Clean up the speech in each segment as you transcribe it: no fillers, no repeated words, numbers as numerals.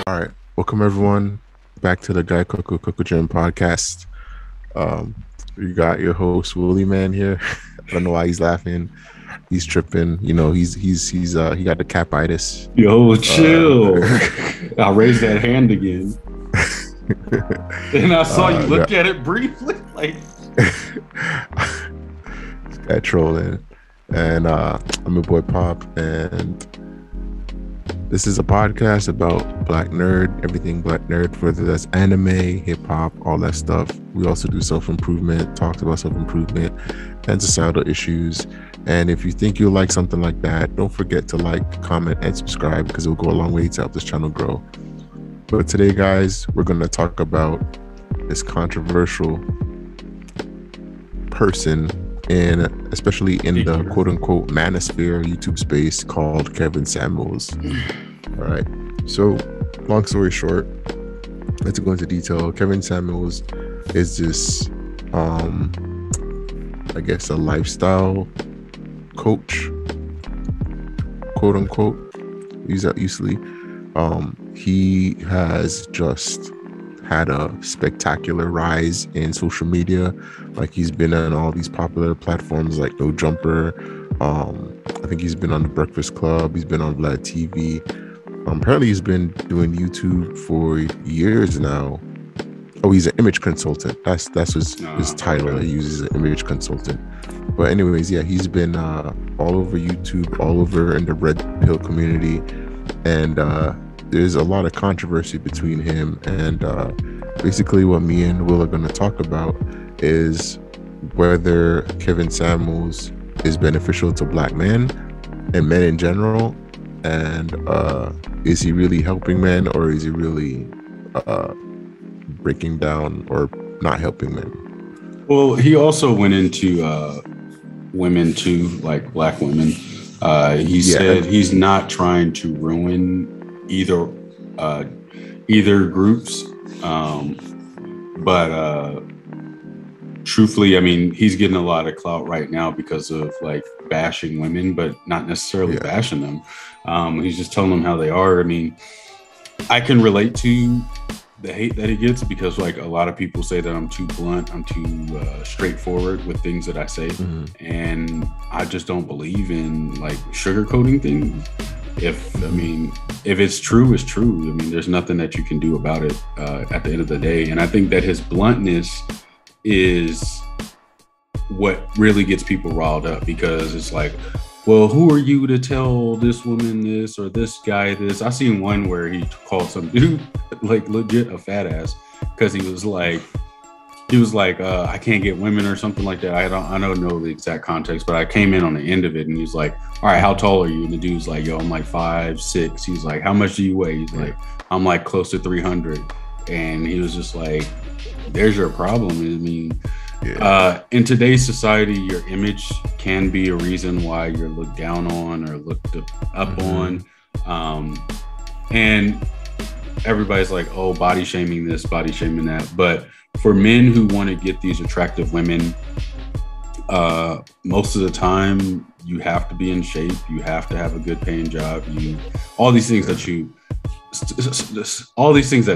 All right, welcome everyone back to the Gaikokukokujin Podcast. Um, you got your host Willymane here. I don't know why he's laughing. He's tripping. You know, he got the capitis. Yo, chill. I raised that hand again. And I saw you look at it briefly. Like this guy trolling. And I'm your boy Pop, and this is a podcast about Black nerd, everything Black nerd, whether that's anime, hip hop, all that stuff. We also do self-improvement, talks about self-improvement and societal issues. And if you think you'll like something like that, don't forget to like, comment, and subscribe, because it will go a long way to help this channel grow. But today, guys, we're going to talk about this controversial person, especially in the quote-unquote manosphere YouTube space, called Kevin Samuels. All right, so long story short, let's go into detail. Kevin Samuels is this I guess a lifestyle coach, quote-unquote, usually. He has just had a spectacular rise in social media. Like, he's been on all these popular platforms like No Jumper. I think he's been on The Breakfast Club. He's been on Vlad TV. Apparently he's been doing YouTube for years now. Oh, he's an image consultant. That's his title. Okay. He uses an image consultant. But anyways, yeah, he's been all over YouTube, all over in the Redpill community. And there's a lot of controversy between him, and basically what me and Will are going to talk about is whether Kevin Samuels is beneficial to Black men and men in general, and is he really helping men, or is he really breaking down or not helping men? Well, he also went into women too, like Black women. He said he's not trying to ruin either groups, but truthfully, I mean, he's getting a lot of clout right now because of like bashing women, but not necessarily bashing them. He's just telling them how they are. I mean, I can relate to the hate that he gets, because like a lot of people say that I'm too blunt, I'm too straightforward with things that I say. And I just don't believe in like sugarcoating things. If it's true, it's true. I mean, there's nothing that you can do about it at the end of the day. And I think that his bluntness is what really gets people riled up, because it's like, well, who are you to tell this woman this or this guy this? I seen one where he called some dude like legit a fat ass, because he was like, I can't get women or something like that. I don't know the exact context, but I came in on the end of it, and he was like, all right, how tall are you? And the dude's like, yo, I'm like 5'6". He's like, how much do you weigh? He's like, I'm like close to 300. And he was just like, there's your problem. I mean, in today's society, your image can be a reason why you're looked down on or looked up on. And everybody's like, oh, body shaming this, body shaming that. But for men who want to get these attractive women, most of the time you have to be in shape, you have to have a good paying job, all these things that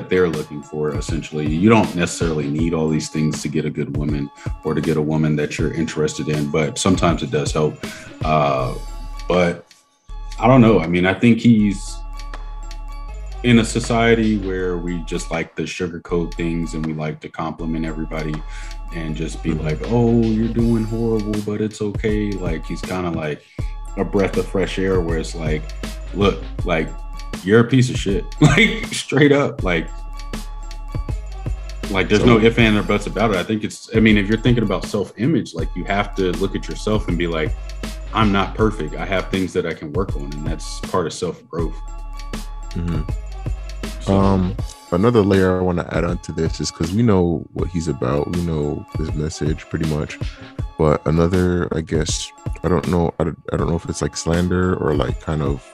they're looking for. Essentially, you don't necessarily need all these things to get a good woman or to get a woman that you're interested in, but sometimes it does help. But I don't know. I mean, I think he's in a society where we just like to sugarcoat things, and we like to compliment everybody and just be like, oh, you're doing horrible, but it's okay. Like, he's kind of like a breath of fresh air, where it's like, look, like, you're a piece of shit. Like, straight up. Like there's no ifs, ands, or buts about it. I think if you're thinking about self-image, like, you have to look at yourself and be like, I'm not perfect. I have things that I can work on, and that's part of self-growth. Another layer I want to add on to this is, because we know what he's about, we know his message pretty much, but another, I guess, I don't know if it's like slander or like kind of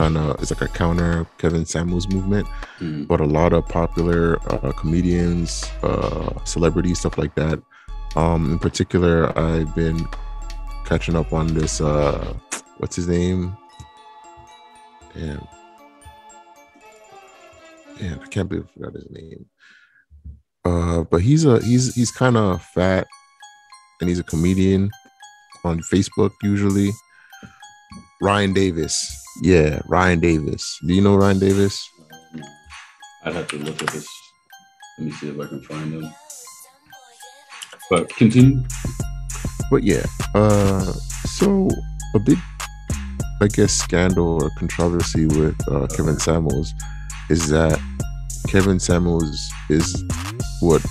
it's like a counter Kevin Samuels movement. But a lot of popular comedians, celebrities, stuff like that, in particular, I've been catching up on this what's his name? Damn. Man, I can't believe I forgot his name. But he's kind of fat, and he's a comedian on Facebook usually. Ryan Davis. Yeah, Ryan Davis. Do you know Ryan Davis? I'd have to look at this. Let me see if I can find him. But continue. But yeah, so a big, I guess, scandal or controversy with Kevin Samuels is that Kevin Samuels is what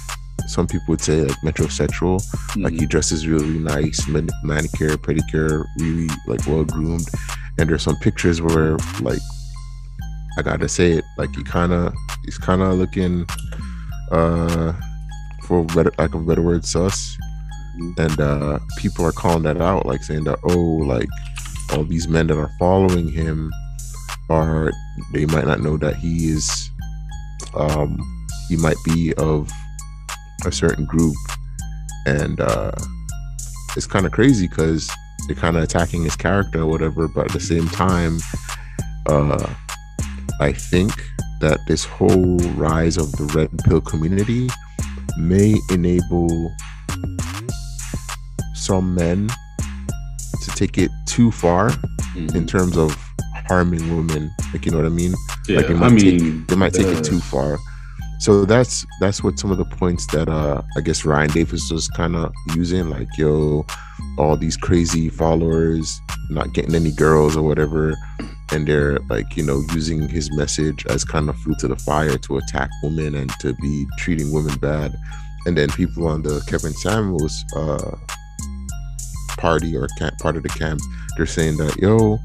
some people would say like metrosexual. Mm-hmm. Like he dresses really nice, manicure, pedicure, really like well groomed. And there's some pictures where, like, I gotta say it, like he's kind of looking, for lack of a better word, sus. And people are calling that out, like saying that, oh, like all these men that are following him they might not know that he is, he might be of a certain group. And it's kind of crazy because they're kind of attacking his character or whatever, but at the same time, I think that this whole rise of the red pill community may enable some men to take it too far in terms of harming women. Like, you know what I mean? Yeah, like they might take it too far. So that's what some of the points that I guess Ryan Davis was kind of using, like, yo, all these crazy followers not getting any girls or whatever, and they're like, you know, using his message as kind of fuel to the fire to attack women and to be treating women bad. And then people on the Kevin Samuels party or part of the camp, they're saying that, yo,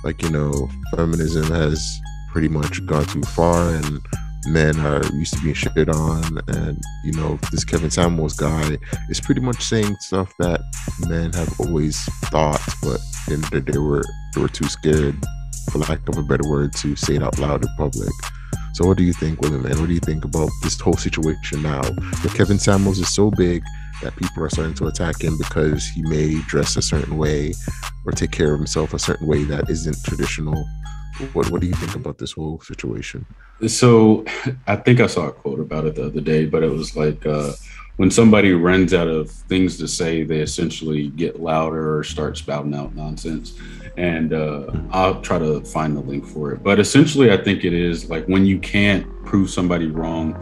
like, you know, feminism has pretty much gone too far and men are used to being shit on, and, you know, this Kevin Samuels guy is pretty much saying stuff that men have always thought, but then they were too scared, for lack of a better word, to say it out loud in public. So what do you think, Willymane? What do you think about this whole situation now? But Kevin Samuels is so big that people are starting to attack him because he may dress a certain way or take care of himself a certain way that isn't traditional. What do you think about this whole situation? So I think I saw a quote about it the other day, but it was like, when somebody runs out of things to say, they essentially get louder or start spouting out nonsense. And I'll try to find the link for it. But essentially, I think it is like when you can't prove somebody wrong,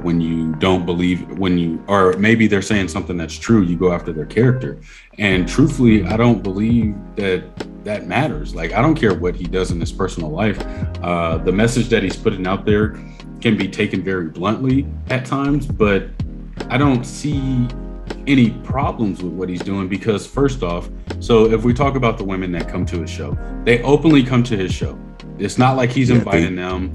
when you don't believe, or maybe they're saying something that's true, you go after their character. And truthfully, I don't believe that matters. Like, I don't care what he does in his personal life. The message that he's putting out there can be taken very bluntly at times, but I don't see any problems with what he's doing, because first off, so if we talk about the women that come to his show, they openly come to his show. It's not like he's inviting them.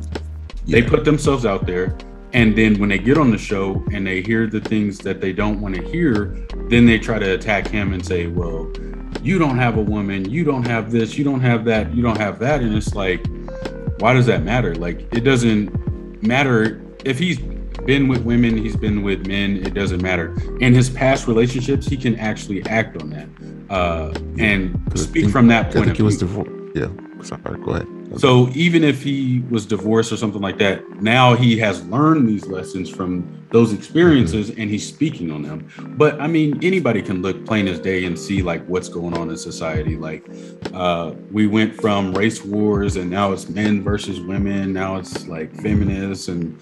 They put themselves out there. And then when they get on the show and they hear the things that they don't want to hear, then they try to attack him and say, well, you don't have a woman, you don't have this, you don't have that, you don't have that. And it's like, why does that matter? Like, it doesn't matter if he's been with women, he's been with men, it doesn't matter. In his past relationships, he can actually act on that and speak from that point of view. Yeah, sorry, go ahead. So even if he was divorced or something like that, now he has learned these lessons from those experiences and he's speaking on them. But I mean, anybody can look plain as day and see like what's going on in society. Like we went from race wars and now it's men versus women. Now it's like feminists and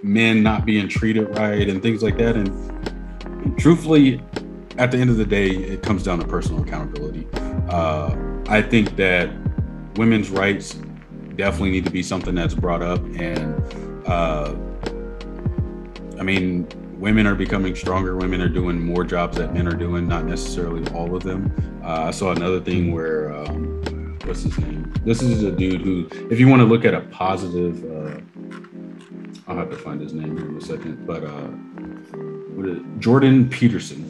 men not being treated right and things like that. And truthfully, at the end of the day, it comes down to personal accountability. I think that women's rights definitely need to be something that's brought up. And I mean, women are becoming stronger. Women are doing more jobs that men are doing, not necessarily all of them. I saw another thing where, what's his name? This is a dude who, if you want to look at a positive, I'll have to find his name here in a second, but Jordan Peterson.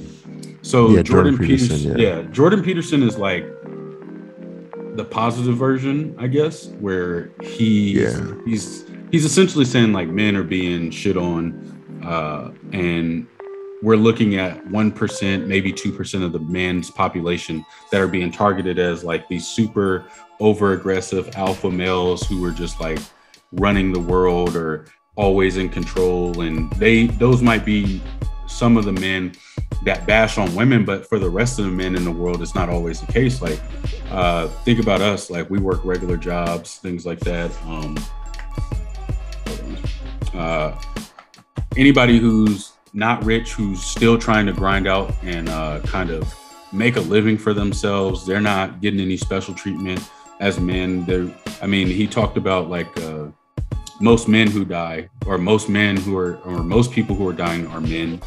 So yeah, Jordan Peterson, Jordan Peterson is like the positive version, I guess, where he's essentially saying like men are being shit on, and we're looking at 1%, maybe 2% of the man's population that are being targeted as like these super over aggressive alpha males who are just like running the world or always in control. And those might be some of the men that bash on women, but for the rest of the men in the world, it's not always the case. Like, think about us, like we work regular jobs, things like that. Anybody who's not rich, who's still trying to grind out and kind of make a living for themselves, they're not getting any special treatment as men. He talked about like most men who die, or most people who are dying are men.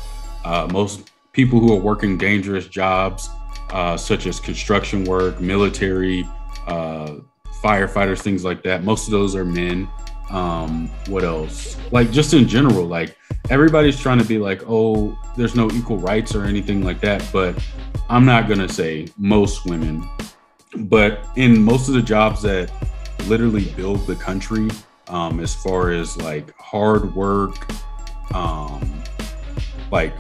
Most people who are working dangerous jobs, such as construction work, military, firefighters, things like that. Most of those are men. What else? Like just in general, like everybody's trying to be like, oh, there's no equal rights or anything like that. But I'm not going to say most women, but in most of the jobs that literally build the country, as far as like hard work, like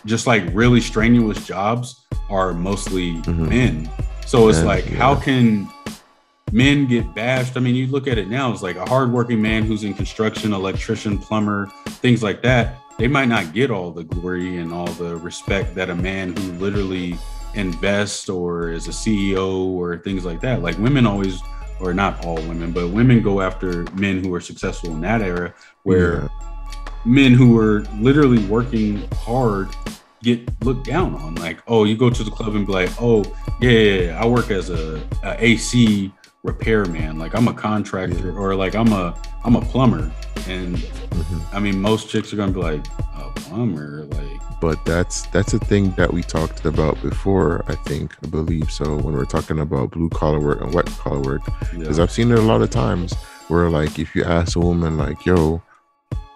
just like really strenuous jobs are mostly men. So it's like, how can men get bashed? I mean, you look at it now, it's like a hardworking man who's in construction, electrician, plumber, things like that. They might not get all the glory and all the respect that a man who literally invests or is a CEO or things like that. Like women always, or not all women, but women go after men who are successful in that era, where men who are literally working hard get looked down on. Like, oh, you go to the club and be like, oh yeah, I work as a AC repairman, like I'm a contractor, or like I'm a plumber. And I mean, most chicks are gonna be like, a plumber, like. But that's a thing that we talked about before, I believe. So when we're talking about blue collar work and white collar work, because I've seen it a lot of times where like if you ask a woman like, yo,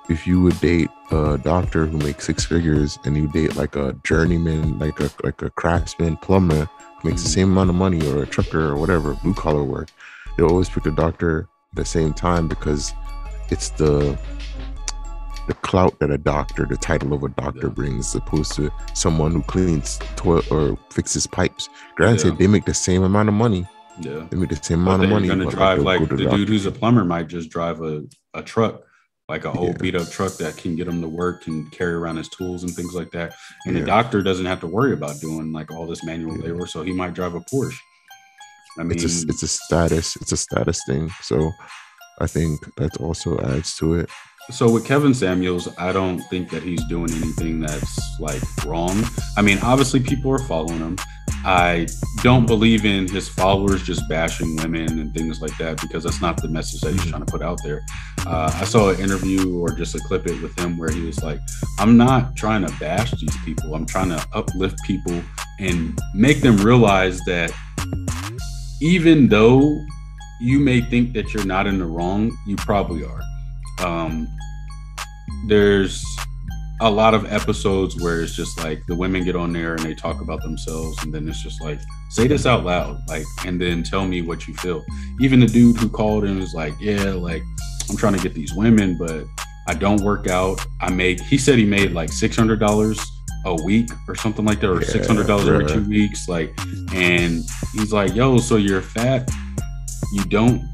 if you would date a doctor who makes 6 figures and you date like a journeyman, like a craftsman, plumber who makes the same amount of money, or a trucker or whatever, blue collar work, they always pick a doctor at the same time because it's the clout that the title of a doctor brings, as opposed to someone who cleans toilet or fixes pipes. Granted, they make the same amount of money. Yeah, they make the same amount of money. You're gonna drive like the dude who's a plumber might just drive a truck, like an old beat up truck that can get him to work and carry around his tools and things like that. And the doctor doesn't have to worry about doing like all this manual labor, so he might drive a Porsche. I mean, it's a status thing. So I think that also adds to it. So with Kevin Samuels, I don't think that he's doing anything that's like wrong. I mean, obviously people are following him. I don't believe in his followers just bashing women and things like that, because that's not the message that he's trying to put out there. I saw an interview or just a clip it with him where he was like, I'm not trying to bash these people. I'm trying to uplift people and make them realize that even though you may think that you're not in the wrong, you probably are. There's a lot of episodes where it's just like the women get on there and they talk about themselves, and then it's just like, say this out loud, like, and then tell me what you feel. Even the dude who called and was like, yeah, like I'm trying to get these women, but I don't work out. He said he made like $600 a week or something like that, or $600 every 2 weeks. Like, and he's like, yo, so you're fat, you don't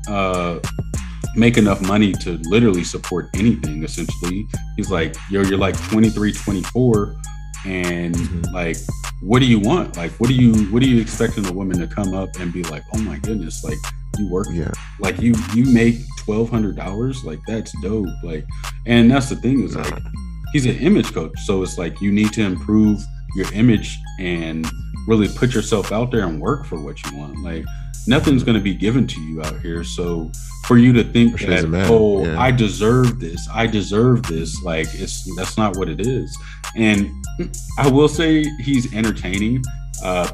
make enough money to literally support anything, essentially. He's like, yo, you're like 23, 24, and like, what do you want? Like, what do you expecting a woman to come up and be like, oh my goodness, like you work, like you make $1,200, like that's dope. Like, and that's the thing, is like, he's an image coach, so it's like you need to improve your image and really put yourself out there and work for what you want. Like, nothing's going to be given to you out here. So for you to think that, I deserve this, like that's not what it is. And I will say he's entertaining.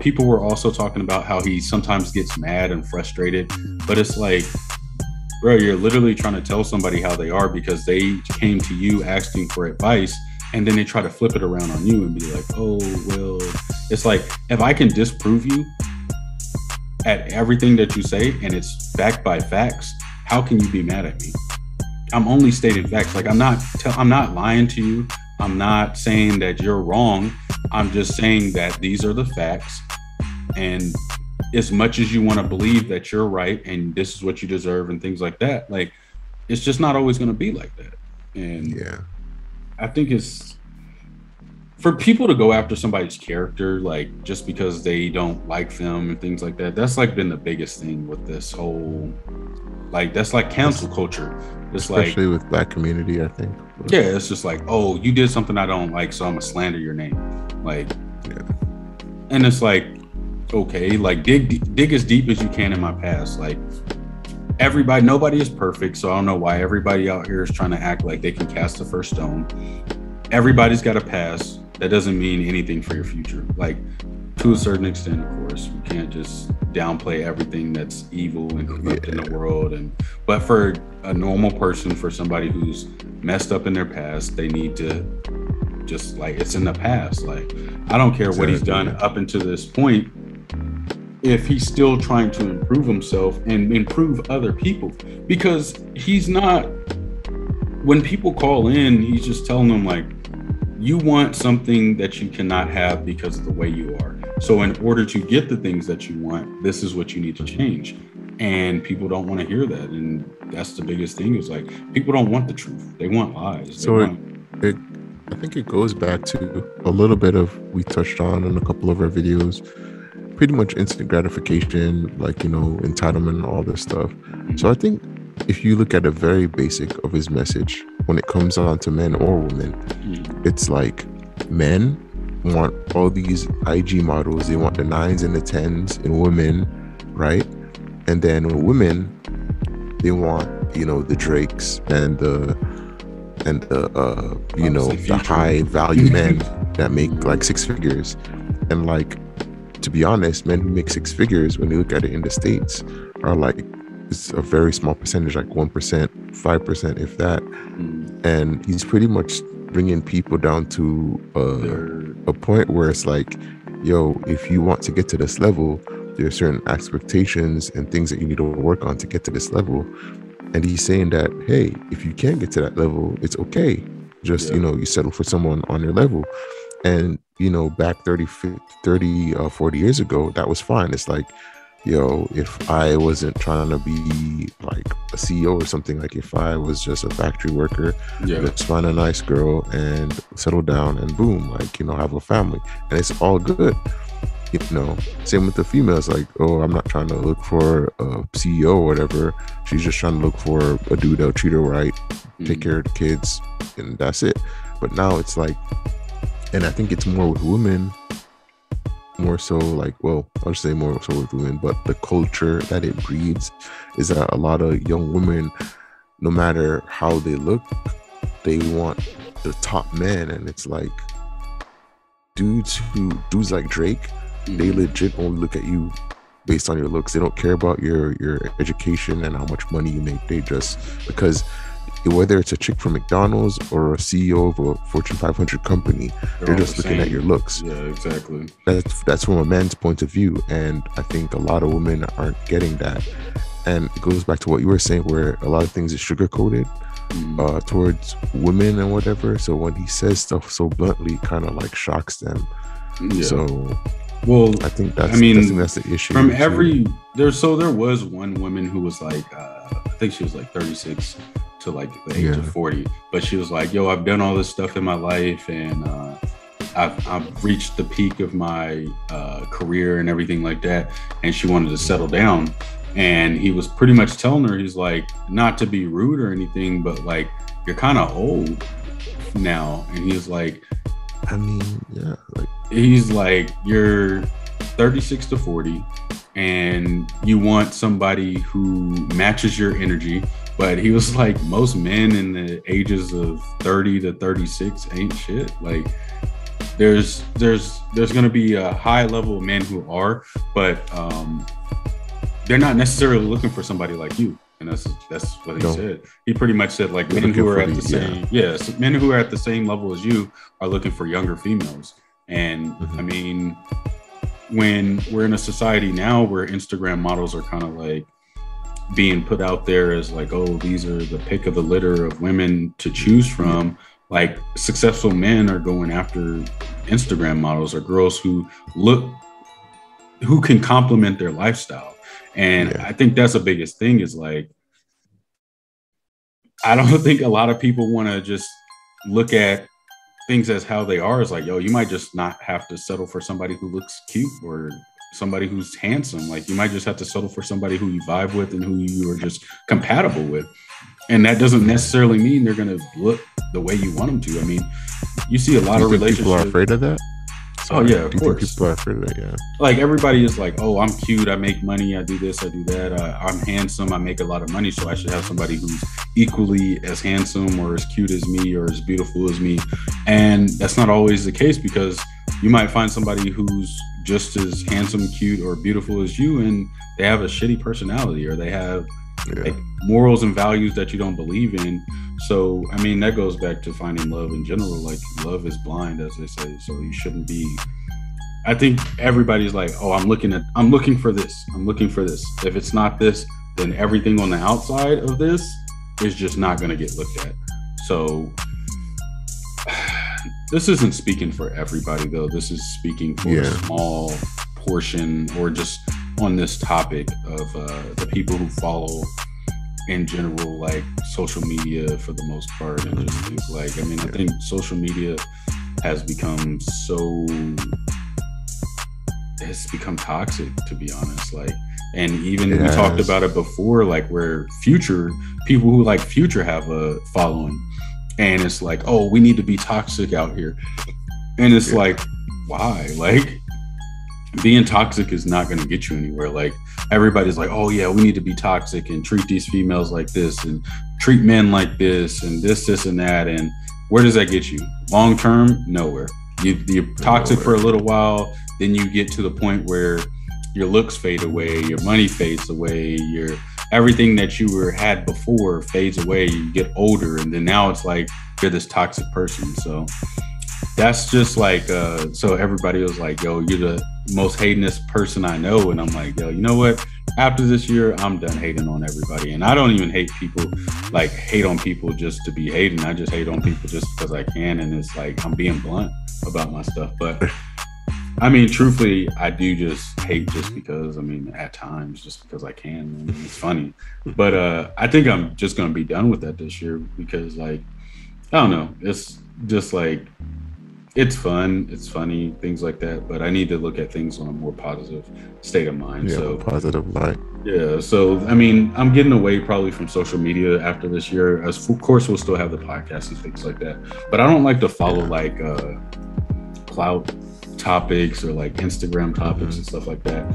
People were also talking about how he sometimes gets mad and frustrated, but it's like, bro, you're literally trying to tell somebody how they are because they came to you asking for advice, and then they try to flip it around on you and be like, oh, well, it's like, if I can disprove you at everything that you say and it's backed by facts, how can you be mad at me? I'm only stating facts. Like, I'm not lying to you. I'm not saying that you're wrong. I'm just saying that these are the facts. And as much as you want to believe that you're right and this is what you deserve and things like that, like, it's just not always going to be like that. And yeah, I think it's for people to go after somebody's character, like just because they don't like them and things like that. That's like been the biggest thing with this whole, like, that's like cancel culture. It's especially like, with Black community, I think. yeah, it's just like, oh, you did something I don't like, so I'm gonna slander your name. Like, Yeah. and it's like, okay, like dig as deep as you can in my past. Like, nobody is perfect, so I don't know why everybody out here is trying to act like they can cast the first stone. Everybody's got a past. That doesn't mean anything for your future. Like, to a certain extent, of course, we can't just downplay everything that's evil and corrupt in the world. But for a normal person, for somebody who's messed up in their past, they need to just, like, it's in the past. Like, I don't care what he's done up until this point. If he's still trying to improve himself and improve other people, because he's not, when people call in, he's just telling them, like, you want something that you cannot have because of the way you are. So in order to get the things that you want, this is what you need to change. And people don't want to hear that. And that's the biggest thing, is like, people don't want the truth. They want lies. So I think it goes back to a little bit of, we touched on in a couple of our videos, pretty much instant gratification, like, you know, entitlement, all this stuff. So I think if you look at a very basic of his message, when it comes on to men or women, it's like, men want all these IG models, they want the 9s and the 10s in women, right? And then women, they want, you know, the Drakes and the you know, the high value men that make like 6 figures. And like, to be honest, men who make 6 figures, when you look at it in the States, are like, it's a very small percentage, like 1%, 5%, if that. And he's pretty much bringing people down to a point where it's like, yo, if you want to get to this level, there are certain expectations and things that you need to work on to get to this level. And he's saying that, hey, if you can't get to that level, it's okay. Just, you know, you settle for someone on your level. And, you know, back 40 years ago, that was fine. It's like, yo, if I wasn't trying to be like a CEO or something, like if I was just a factory worker, just find a nice girl and settle down and boom, like, you know, have a family, and it's all good. You know, same with the females, like, oh, I'm not trying to look for a CEO or whatever. She's just trying to look for a dude that'll treat her right, take care of the kids, and that's it. But now it's like, and I think it's more with women, more so like, well, I'll just say more so with women, but the culture that it breeds is that a lot of young women, no matter how they look, they want the top men. And it's like, dudes like Drake, they legit only look at you based on your looks. They don't care about your education and how much money you make. They just, because whether it's a chick from McDonald's or a CEO of a Fortune 500 company, they're just looking at your looks. Yeah, exactly. That's from a man's point of view, and I think a lot of women aren't getting that. And it goes back to what you were saying, where a lot of things is sugar coated towards women and whatever. So when he says stuff so bluntly, it kind of like shocks them. Yeah. So, well, I think that's the issue. From there was one woman who was like, I think she was like 36 to like the age of 40, but she was like, yo, I've done all this stuff in my life, and I've reached the peak of my career and everything like that, and she wanted to settle down. And he was pretty much telling her, he's like, not to be rude or anything, but like, you're kind of old now. And he's like, I mean, yeah, like, he's like, you're 36 to 40 and you want somebody who matches your energy. But he was like, most men in the ages of 30 to 36 ain't shit. Like, there's going to be a high level of men who are, but they're not necessarily looking for somebody like you. And that's what he said. He pretty much said, like, men who are at the same, men who are at the same level as you are looking for younger females. And I mean, when we're in a society now where Instagram models are kind of like being put out there as like, oh, these are the pick of the litter of women to choose from, like, successful men are going after Instagram models or girls who can complement their lifestyle. And I think that's the biggest thing, is like, I don't think a lot of people want to just look at things as how they are. It's like, yo, you might just not have to settle for somebody who looks cute or somebody who's handsome. Like, you might just have to settle for somebody who you vibe with and who you are just compatible with. And that doesn't necessarily mean they're going to look the way you want them to. I mean, you see a lot of relationships. People are afraid of that? Oh, yeah, of course. People are afraid of that, yeah. Like, everybody is like, oh, I'm cute, I make money, I do this, I do that. I'm handsome, I make a lot of money, so I should have somebody who's equally as handsome or as cute as me or as beautiful as me. And that's not always the case, because you might find somebody who's just as handsome, cute, or beautiful as you, and they have a shitty personality, or they have like morals and values that you don't believe in. So, I mean, that goes back to finding love in general. Like, love is blind, as they say. So you shouldn't be. I think everybody's like, oh, I'm looking for this. I'm looking for this. If it's not this, then everything on the outside of this is just not going to get looked at. So this isn't speaking for everybody, though. This is speaking for a small portion, or just on this topic of the people who follow in general, like social media for the most part. And just think, like, I mean, I think social media has become toxic, to be honest. Like, and even we talked about it before, like, where people who like Future have a following, and it's like, oh, we need to be toxic out here. And it's like, why? Like, being toxic is not going to get you anywhere. Like, everybody's like, oh yeah, we need to be toxic and treat these females like this and treat men like this and this and that. And where does that get you? Long term, nowhere. You're toxic for a little while, then you get to the point where your looks fade away, your money fades away, your everything that you had before fades away. You get older, and then now it's like you're this toxic person. So that's just like, so everybody was like, yo, you're the most hatingest person I know. And I'm like, yo, you know what? After this year, I'm done hating on everybody. And I don't even hate on people just to be hating. I just hate on people just because I can. And it's like, I'm being blunt about my stuff. But I mean, truthfully, I do just hate just because, I mean, at times, just because I can. I mean, it's funny. But I think I'm just going to be done with that this year, because, like, I don't know. It's just like, it's fun, it's funny, things like that. But I need to look at things on a more positive state of mind. Positive light. Yeah. So, I mean, I'm getting away probably from social media after this year. As of course, we'll still have the podcast and things like that. But I don't like to follow like clout topics or like Instagram topics and stuff like that.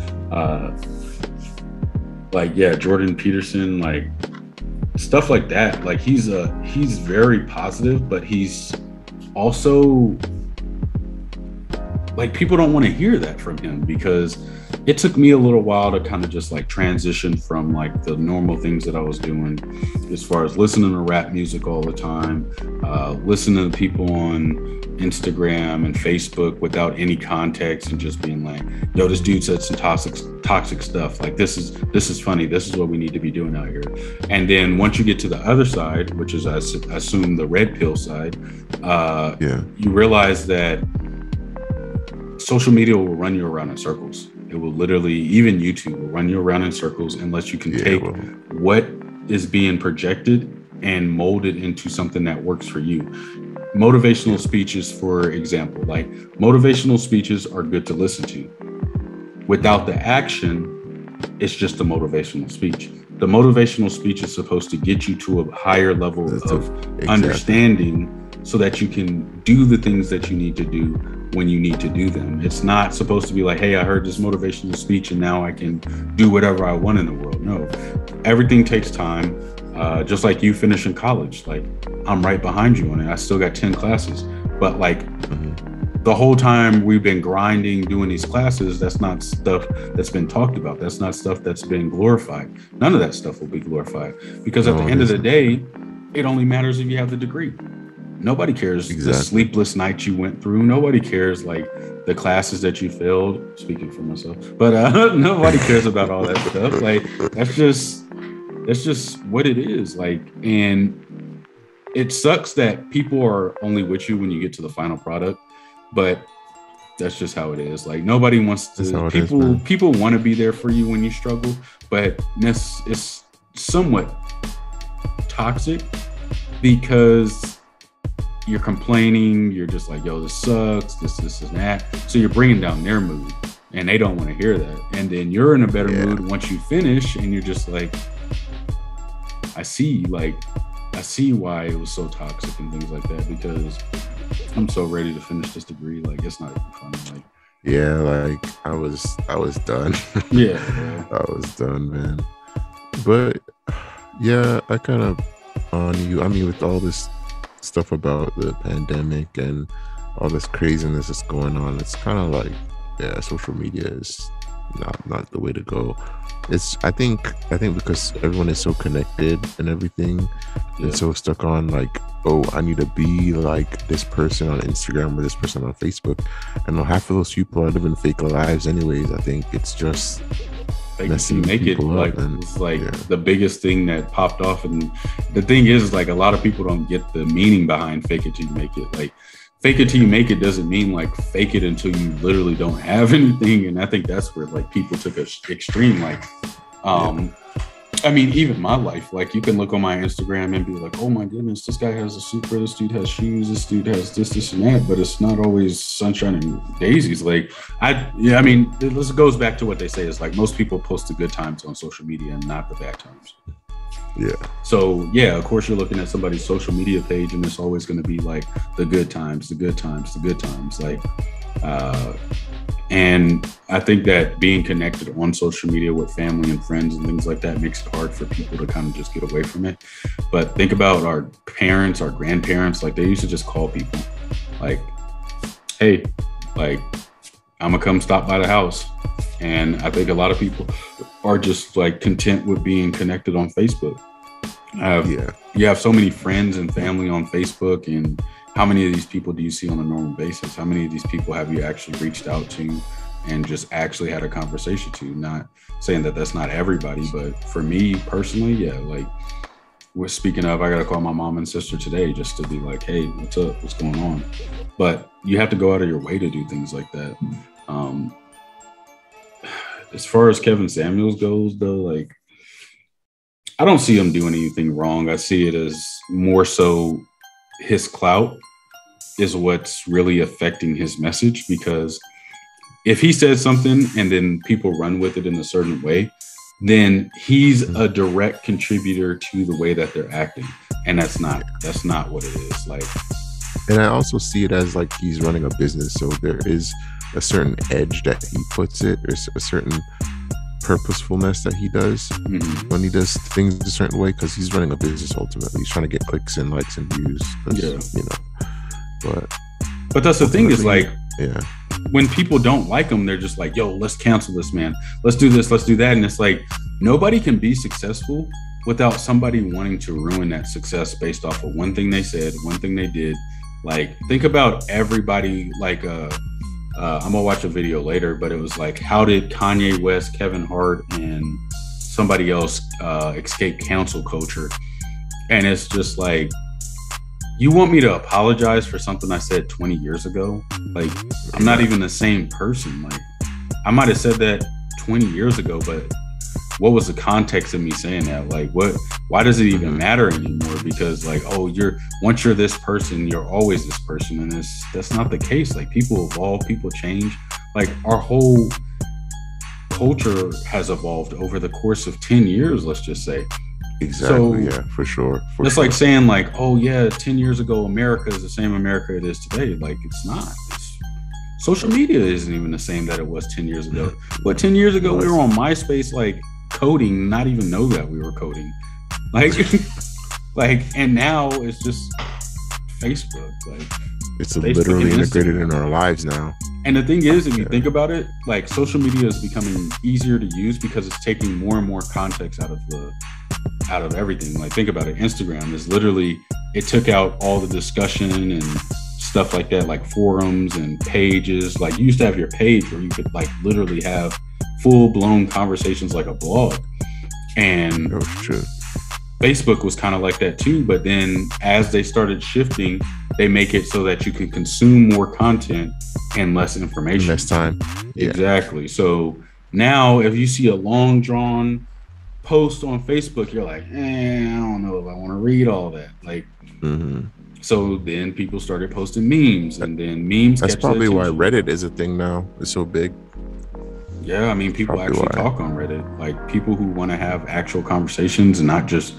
Jordan Peterson, like stuff like that. Like, he's very positive, but he's also, like, people don't want to hear that from him, because it took me a little while to kind of just like transition from like the normal things that I was doing, as far as listening to rap music all the time, listening to people on Instagram and Facebook without any context, and just being like, yo, this dude said some toxic stuff. Like, this is funny. This is what we need to be doing out here. And then once you get to the other side, which is, I assume, the Redpill side, you realize that social media will run you around in circles. It will literally, even YouTube will run you around in circles unless you can take what is being projected and mold it into something that works for you. Motivational speeches, for example, like, motivational speeches are good to listen to. Without the action, it's just a motivational speech. The motivational speech is supposed to get you to a higher level of understanding, so that you can do the things that you need to do when you need to do them. It's not supposed to be like, hey, I heard this motivational speech and now I can do whatever I want in the world. No, everything takes time. Just like you finishing college, like, I'm right behind you on it. I still got 10 classes, but like the whole time we've been grinding, doing these classes, that's not stuff that's been talked about. That's not stuff that's been glorified. None of that stuff will be glorified, because at the end of the day, it only matters if you have the degree. Nobody cares the sleepless nights you went through. Nobody cares like the classes that you failed, speaking for myself, but nobody cares about all that stuff. Like, that's just what it is. Like, and it sucks that people are only with you when you get to the final product, but that's just how it is. Like, nobody wants to, people want to be there for you when you struggle, but it's somewhat toxic because you're complaining, you're just like, yo, this sucks, this and that. So you're bringing down their mood, and they don't want to hear that. And then you're in a better mood once you finish, and you're just like, I see why it was so toxic and things like that, because I'm so ready to finish this degree. Like, it's not even funny. Like, yeah, like I was done. Yeah, I was done, man. But yeah, I kind of on you. I mean, with all this stuff about the pandemic and all this craziness that's going on, it's kind of like, yeah, social media is not the way to go. It's I think because everyone is so connected and everything, and so stuck on like, oh, I need to be like this person on Instagram or this person on Facebook, and half of those people are living fake lives anyways. I think it's just fake it till you make it. Like, it's like the biggest thing that popped off. And the thing is, like, a lot of people don't get the meaning behind fake it till you make it. Like, fake it till you make it doesn't mean like fake it until you literally don't have anything. And I think that's where like people took a extreme, like, I mean, even my life, like, you can look on my Instagram and be like, oh my goodness, this guy has a Supra, this dude has shoes, this dude has this and that, but it's not always sunshine and daisies. Like, I mean, this goes back to what they say is like, most people post the good times on social media and not the bad times. Yeah. So yeah, of course you're looking at somebody's social media page and it's always going to be like the good times, the good times, the good times. Like, and I think that being connected on social media with family and friends and things like that makes it hard for people to kind of just get away from it. But think about our parents, our grandparents, like they used to just call people like, hey, like, I'm gonna come stop by the house. And I think a lot of people are just like content with being connected on Facebook. You have so many friends and family on Facebook, and how many of these people do you see on a normal basis? How many of these people have you actually reached out to and just actually had a conversation to? Not saying that that's not everybody, but for me personally, yeah, like, we're speaking of, I got to call my mom and sister today just to be like, hey, what's up? What's going on? But you have to go out of your way to do things like that. As far as Kevin Samuels goes, though, like, I don't see him doing anything wrong. I see it as more so his clout is what's really affecting his message, because if he says something and then people run with it in a certain way, then he's a direct contributor to the way that they're acting. And that's not what it is. Like, and I also see it as like he's running a business. So there is a certain edge that he puts it. There's a certain purposefulness that he does when he does things a certain way, because he's running a business ultimately. He's trying to get clicks and likes and views. You know, but that's the thing is, like, when people don't like him, they're just like, yo, let's cancel this man. Let's do this, let's do that. And it's like, nobody can be successful without somebody wanting to ruin that success based off of one thing they said, one thing they did. Like, think about everybody, like, I'm gonna watch a video later, but it was like, how did Kanye West, Kevin Hart, and somebody else escape cancel culture? And it's just like, you want me to apologize for something I said 20 years ago? Like, I'm not even the same person. Like, I might have said that 20 years ago, but what was the context of me saying that? Like, why does it even matter anymore? Because, like, oh, once you're this person, you're always this person. And that's not the case. Like, people evolve, people change. Like, our whole culture has evolved over the course of 10 years, let's just say. Exactly. So, yeah, for sure. It's like saying, like, oh yeah, 10 years ago, America is the same America it is today. Like, it's not. Social media isn't even the same that it was 10 years ago. But 10 years ago, we were on MySpace, like, coding, not even know that we were coding. Like, and now it's just Facebook. Like, it's literally integrated in our lives now. And the thing is, if you think about it, like, social media is becoming easier to use because it's taking more and more context out of everything. Like, think about it. Instagram is literally, it took out all the discussion and stuff like that, like forums and pages. Like, you used to have your page where you could, like, literally have full-blown conversations like a blog. And Facebook was kind of like that too, but then as they started shifting, they make it so that you can consume more content and less information. Less time. Exactly. So now if you see a long drawn post on Facebook, you're like, I don't know if I want to read all that. Like, so then people started posting memes, and then memes. That's probably why Reddit is a thing now. It's so big. Yeah, I mean, people actually talk on Reddit. Like, people who want to have actual conversations and not just.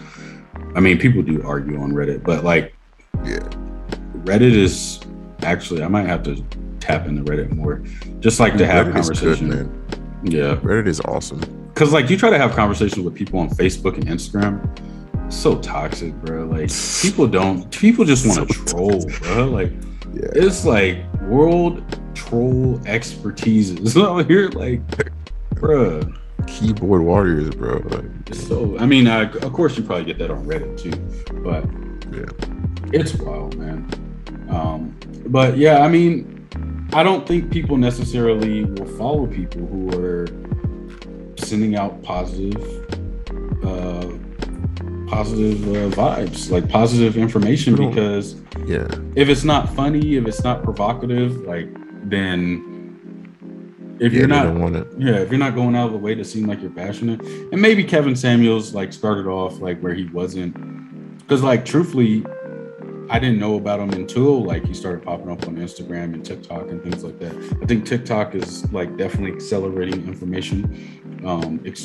I mean, people do argue on Reddit, but like, Reddit is actually. I might have to tap into Reddit more, just like to have conversation. Good, man. Yeah, Reddit is awesome. Because like, you try to have conversations with people on Facebook and Instagram. So toxic, bro. Like, people just want to troll, bro. Like, it's like world troll expertise is out here, like, bro. Keyboard warriors, bro. Like, so I mean, of course you probably get that on Reddit too, but it's wild, man. But yeah, I mean, I don't think people necessarily will follow people who are sending out positive vibes, like positive information, because if it's not funny, if it's not provocative, like, then if you're not if you're not going out of the way to seem like you're passionate. And maybe Kevin Samuels like started off like where he wasn't, because like truthfully I didn't know about him until like he started popping up on Instagram and TikTok and things like that. I think TikTok is like definitely accelerating information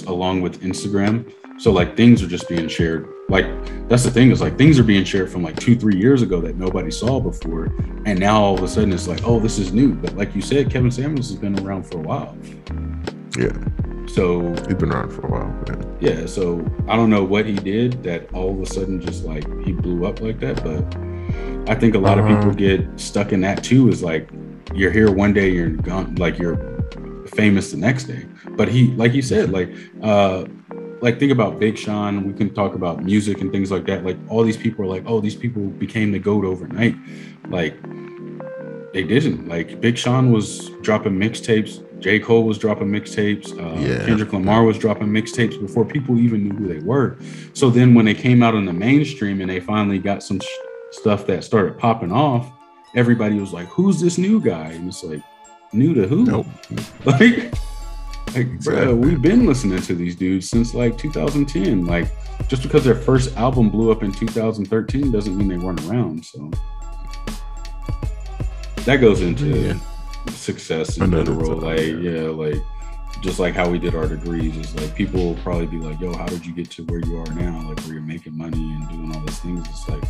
along with Instagram. So like things are just being shared. Like that's the thing, is like things are being shared from like 2-3 years ago that nobody saw before. And now all of a sudden it's like, oh, this is new. But like you said, Kevin Samuels has been around for a while. Yeah. So he's been around for a while. Man. Yeah. So I don't know what he did that all of a sudden just like he blew up like that. But I think a lot of people get stuck in that too, is like you're here one day, you're gone, like you're famous the next day. But he, like you said, like think about Big Sean. We can talk about music and things like that. Like all these people are like, oh, these people became the GOAT overnight. Like they didn't. Like Big Sean was dropping mixtapes. J. Cole was dropping mixtapes. Kendrick Lamar was dropping mixtapes before people even knew who they were. So then when they came out in the mainstream and they finally got some stuff that started popping off, everybody was like, who's this new guy? And it's like, new to who? Nope. Like, exactly. Bro, we've been listening to these dudes since like 2010. Like, just because their first album blew up in 2013 doesn't mean they weren't around. So that goes into success in general. Like just like how we did our degrees, is like people will probably be like, yo, how did you get to where you are now? Like where you're making money and doing all these things. It's like,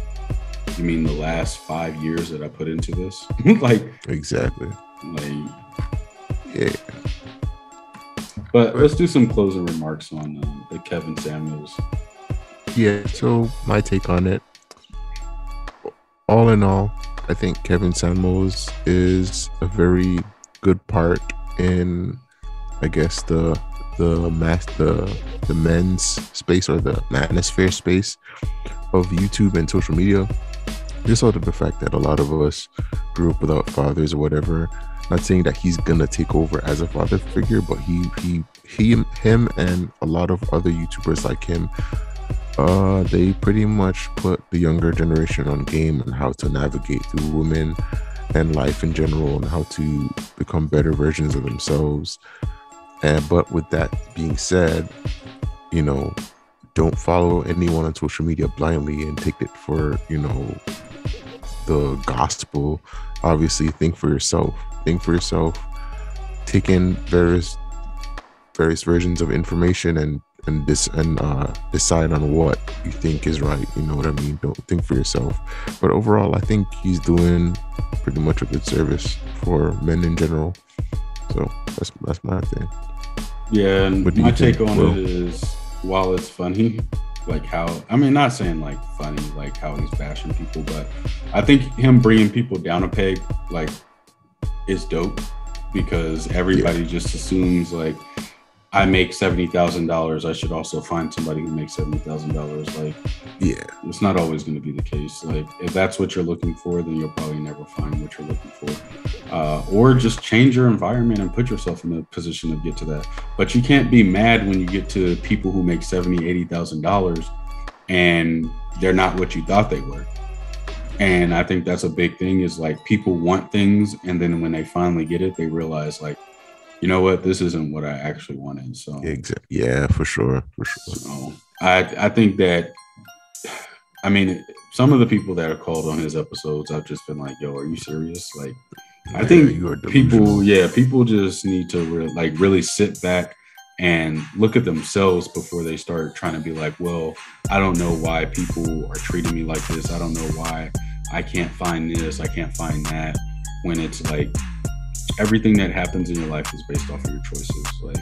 you mean the last 5 years that I put into this? Like, exactly. Like, yeah. But let's do some closing remarks on the Kevin Samuels. Yeah, so my take on it. All in all, I think Kevin Samuels is a very good part in, I guess, the men's space, or the manosphere space of YouTube and social media. Just out of the fact that a lot of us grew up without fathers or whatever. Not saying that he's gonna take over as a father figure, but him and a lot of other YouTubers like him, they pretty much put the younger generation on game on how to navigate through women and life in general, and how to become better versions of themselves. But with that being said, you know, don't follow anyone on social media blindly and take it for, you know, the gospel. Obviously, think for yourself. Take in various versions of information and decide on what you think is right. You know what I mean? Don't think for yourself. But overall, I think he's doing pretty much a good service for men in general. So that's my thing. Yeah, and my take on it is, while it's funny, like how, I mean, not saying like funny, like how he's bashing people, but I think him bringing people down a peg, like, is dope, because everybody just assumes like, I make $70,000, I should also find somebody who makes $70,000. Like, yeah, it's not always going to be the case. Like, if that's what you're looking for, then you'll probably never find what you're looking for. Or just change your environment and put yourself in a position to get to that. But you can't be mad when you get to people who make $70,000, $80,000 and they're not what you thought they were. And I think that's a big thing, is like people want things, and then when they finally get it, they realize like, you know what, this isn't what I actually wanted. So yeah, for sure. So I think that, I mean, some of the people that are called on his episodes, I've just been like, yo, are you serious? Like, I think people just need to really sit back and look at themselves before they start trying to be like, well, I don't know why people are treating me like this. I don't know why I can't find this, I can't find that. When it's like, everything that happens in your life is based off of your choices. Like,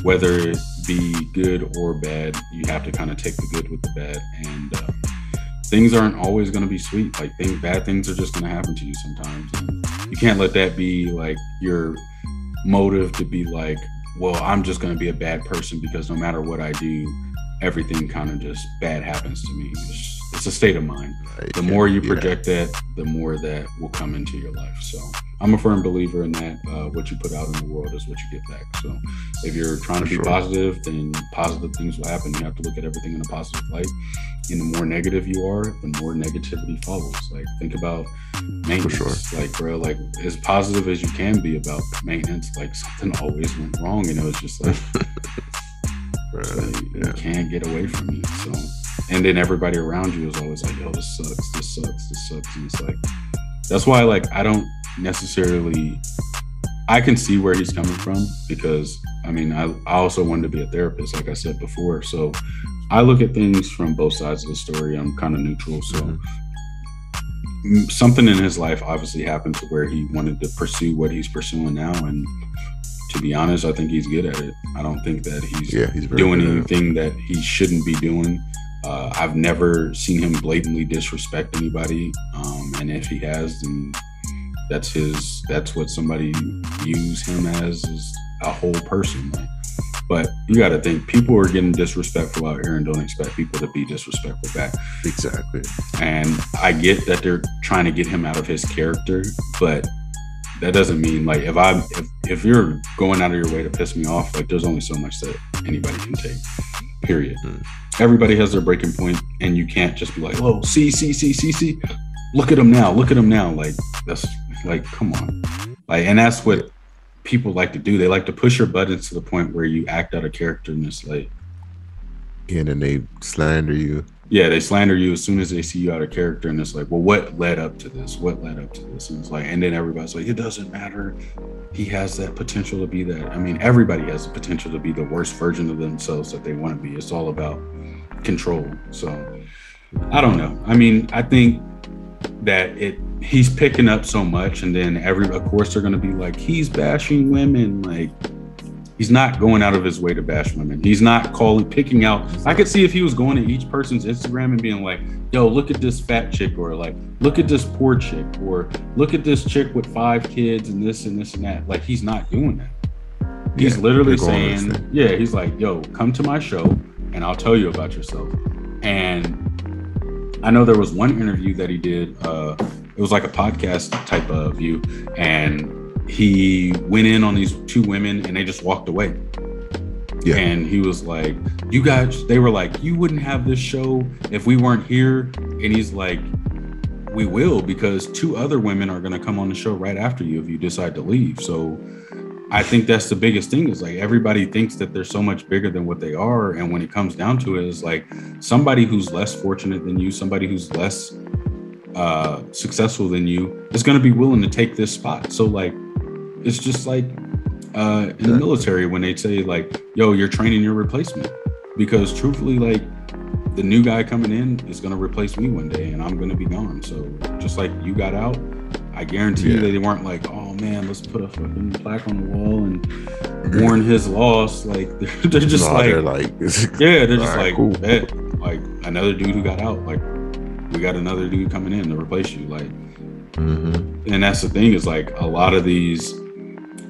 whether it be good or bad, you have to kind of take the good with the bad. And things aren't always going to be sweet. Like, bad things are just going to happen to you sometimes. And you can't let that be like your motive to be like, well, I'm just going to be a bad person because no matter what I do, everything kind of just bad happens to me. It's a state of mind. The more you project that, the more that will come into your life. So I'm a firm believer in that. What you put out in the world is what you get back. So if you're trying to be positive, then positive things will happen. You have to look at everything in a positive light. And the more negative you are, the more negativity follows. Like, think about maintenance. Like, bro, like, as positive as you can be about maintenance, like, something always went wrong. And it was just like, you can't get away from it. So, and then everybody around you is always like, yo, this sucks. And it's like, that's why, like, I don't necessarily, I can see where he's coming from, because I mean, I also wanted to be a therapist, like I said before. So I look at things from both sides of the story. I'm kind of neutral. So something in his life obviously happened to where he wanted to pursue what he's pursuing now. And to be honest, I think he's good at it. I don't think that he's doing anything that he shouldn't be doing. I've never seen him blatantly disrespect anybody. And if he has, then that's what somebody views him as, is a whole person. Like, but you got to think, people are getting disrespectful out here and don't expect people to be disrespectful back. Exactly. And I get that they're trying to get him out of his character, but that doesn't mean, like, if you're going out of your way to piss me off, like, there's only so much that anybody can take, period. Everybody has their breaking point, and you can't just be like, oh, see, look at him now. Like, that's like, come on. Like, and that's what people like to do. They like to push your buttons to the point where you act out of character, and it's like, and then they slander you. Yeah, they slander you as soon as they see you out of character, and it's like, well, what led up to this? And it's like, and then everybody's like, it doesn't matter. He has that potential to be that. I mean, everybody has the potential to be the worst version of themselves that they want to be. It's all about control. So I don't know. I mean, I think that he's picking up so much, and then of course they're going to be like, he's bashing women. Like, he's not going out of his way to bash women. He's not picking out. I could see if he was going to each person's Instagram and being like, yo, look at this fat chick, or like, look at this poor chick, or look at this chick with 5 kids and this and this and that. Like, he's not doing that. He's literally saying, he's like, yo, come to my show and I'll tell you about yourself. And I know there was one interview that he did. It was like a podcast type of view, and he went in on these 2 women and they just walked away. Yeah. And he was like, they were like, you wouldn't have this show if we weren't here. And he's like, we will, because 2 other women are going to come on the show right after you if you decide to leave. So I think that's the biggest thing, is like, everybody thinks that they're so much bigger than what they are. And when it comes down to it, it's like, somebody who's less fortunate than you, somebody who's less successful than you, is going to be willing to take this spot. So like, it's just like in the military when they say like, yo, you're training your replacement, because truthfully, like, the new guy coming in is going to replace me one day and I'm going to be gone. So just like you got out, I guarantee you that they weren't like, oh man, let's put a fucking plaque on the wall and mourn his loss. Like, they're just they're just like, cool. Like, another dude who got out, like, we got another dude coming in to replace you. Like, and that's the thing, is like, a lot of these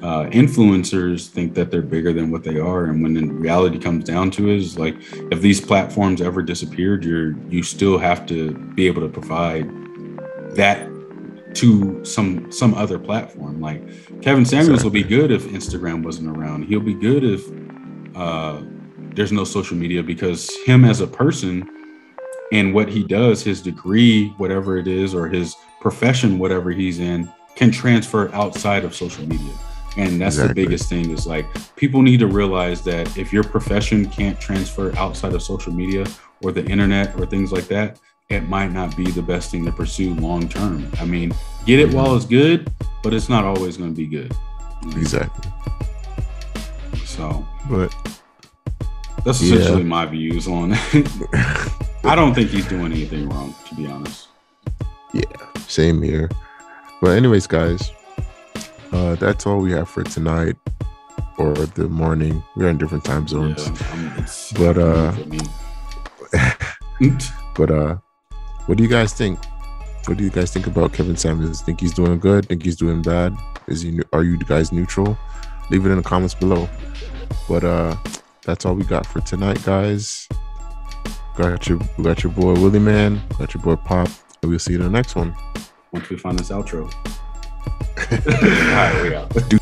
influencers think that they're bigger than what they are, and when in reality comes down to it, is like, if these platforms ever disappeared, you still have to be able to provide that to some other platform. Like, Kevin Samuels will be good if Instagram wasn't around. He'll be good if there's no social media, because him as a person and what he does, his degree, whatever it is, or his profession, whatever he's in, can transfer outside of social media. And that's the biggest thing, is like, people need to realize that if your profession can't transfer outside of social media or the internet or things like that, it might not be the best thing to pursue long term. I mean, get it while it's good, but it's not always going to be good. Exactly. So, but that's essentially my views on it. I don't think he's doing anything wrong, to be honest. Yeah, same here. But anyways, guys, that's all we have for tonight, or the morning. We're in different time zones. Yeah, but what do you guys think? What do you guys think about Kevin Samuels? Think he's doing good? Think he's doing bad? Are you guys neutral? Leave it in the comments below. But that's all we got for tonight, guys. We got your boy Willymane, got your boy Pop, and we'll see you in the next one. Once we find this outro. All right, we out.